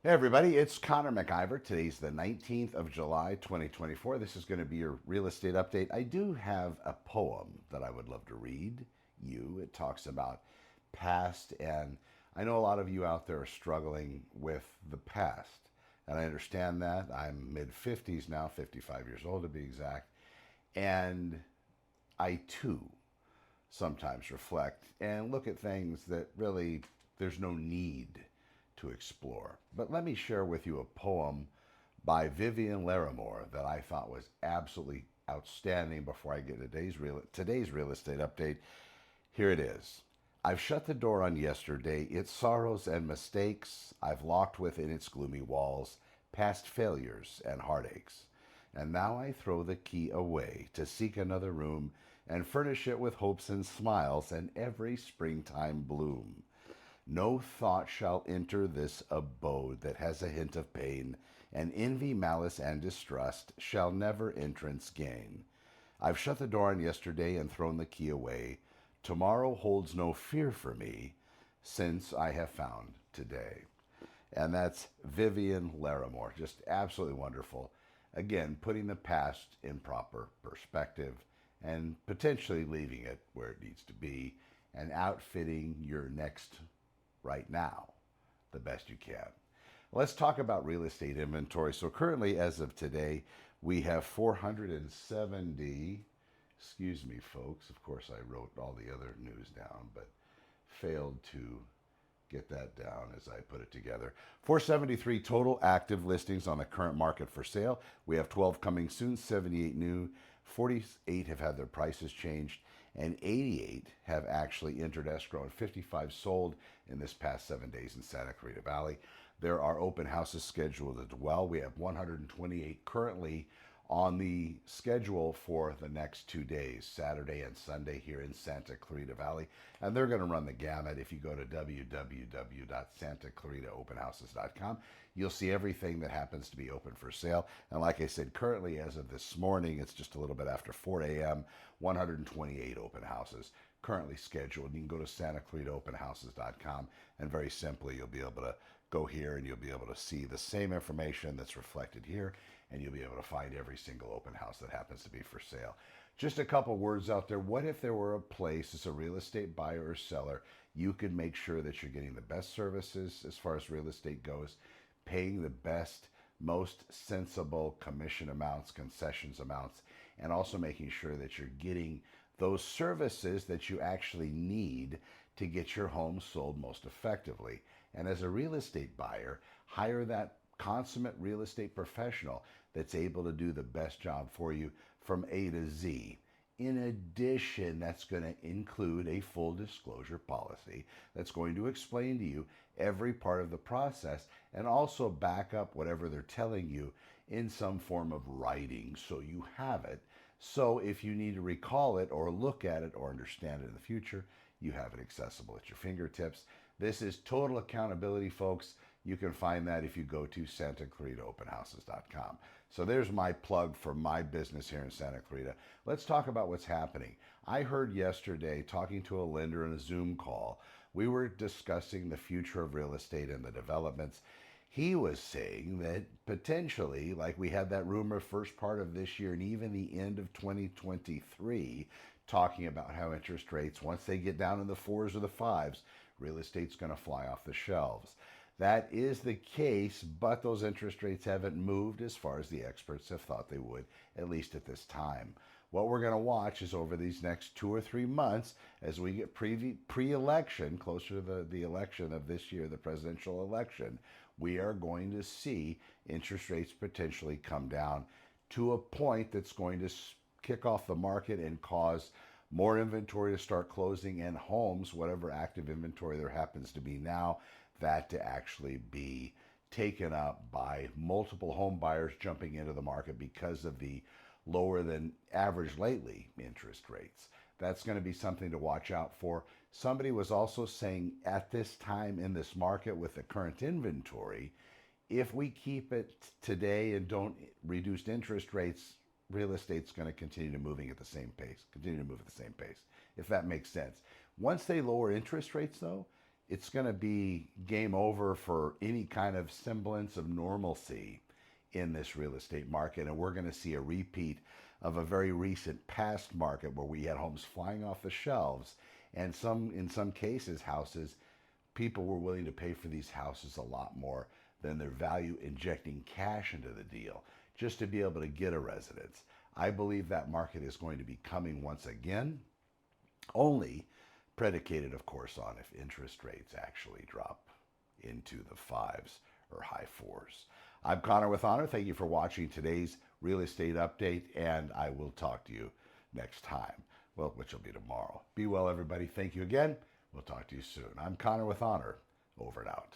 Hey everybody, it's Connor MacIvor. Today's the 19th of July, 2024. This is going to be your real estate update. I do have a poem that I would love to read you. It talks about past, and I know a lot of you out there are struggling with the past. And I understand that. I'm mid 50s now, 55 years old to be exact. And I too sometimes reflect and look at things that really there's no need to explore. But let me share with you a poem by Vivian Laramore that I thought was absolutely outstanding before I get today's real estate update. Here it is. I've shut the door on yesterday, its sorrows and mistakes. I've locked within its gloomy walls past failures and heartaches. And now I throw the key away to seek another room and furnish it with hopes and smiles and every springtime bloom. No thought shall enter this abode that has a hint of pain, and envy, malice, and distrust shall never entrance gain. I've shut the door on yesterday and thrown the key away. Tomorrow holds no fear for me, since I have found today. And that's Vivian Laramore. Just absolutely wonderful. Again, putting the past in proper perspective and potentially leaving it where it needs to be and outfitting your next right now the best you can. Let's talk about real estate inventory. So currently, as of today, we have 470. Excuse me, folks. Of course, I wrote all the other news down, but failed to get that down as I put it together. 473 total active listings on the current market for sale. We have 12 coming soon, 78 new, 48 have had their prices changed, and 88 have actually entered escrow, and 55 sold in this past 7 days in Santa Clarita Valley. There are open houses scheduled as well. We have 128 currently on the schedule for the next 2 days, Saturday and Sunday here in Santa Clarita Valley. And they're going to run the gamut. If you go to www.santaclaritaopenhouses.com, you'll see everything that happens to be open for sale. And like I said, currently as of this morning, it's just a little bit after 4 a.m., 128 open houses currently scheduled. You can go to santaclaritaopenhouses.com, and very simply you'll be able to go here and you'll be able to see the same information that's reflected here, and you'll be able to find every single open house that happens to be for sale. Just a couple words out there. What if there were a place as a real estate buyer or seller you could make sure that you're getting the best services as far as real estate goes, paying the best, most sensible commission amounts, concessions amounts, and also making sure that you're getting those services that you actually need to get your home sold most effectively. And as a real estate buyer, hire that consummate real estate professional that's able to do the best job for you from A to Z. In addition, that's going to include a full disclosure policy that's going to explain to you every part of the process and also back up whatever they're telling you in some form of writing so you have it. So if you need to recall it or look at it or understand it in the future, you have it accessible at your fingertips. This is total accountability, folks. You can find that if you go to santaclaritaopenhouses.com. So there's my plug for my business here in Santa Clarita. Let's talk about what's happening. I heard yesterday, talking to a lender in a Zoom call, we were discussing the future of real estate and the developments. He was saying that potentially, like we had that rumor first part of this year and even the end of 2023, talking about how interest rates, once they get down in the fours or the fives, real estate's going to fly off the shelves. That is the case, but those interest rates haven't moved as far as the experts have thought they would, at least at this time. What we're going to watch is over these next 2 or 3 months, as we get pre-election, closer to the election of this year, the presidential election, we are going to see interest rates potentially come down to a point that's going to kick off the market and cause more inventory to start closing, and homes, whatever active inventory there happens to be now, that to actually be taken up by multiple home buyers jumping into the market because of the lower than average lately interest rates. That's going to be something to watch out for. Somebody was also saying at this time in this market with the current inventory, if we keep it today and don't reduce interest rates, real estate's going to continue to moving at the same pace, continue to move at the same pace, if that makes sense. Once they lower interest rates, though, it's going to be game over for any kind of semblance of normalcy in this real estate market. And we're going to see a repeat of a very recent past market where we had homes flying off the shelves, and in some cases, houses, people were willing to pay for these houses a lot more than their value, injecting cash into the deal just to be able to get a residence. I believe that market is going to be coming once again, only predicated, of course, on if interest rates actually drop into the fives or high fours. I'm Connor with Honor. Thank you for watching today's real estate update, and I will talk to you next time, well, which will be tomorrow. Be well, everybody. Thank you again. We'll talk to you soon. I'm Connor with Honor. Over and out.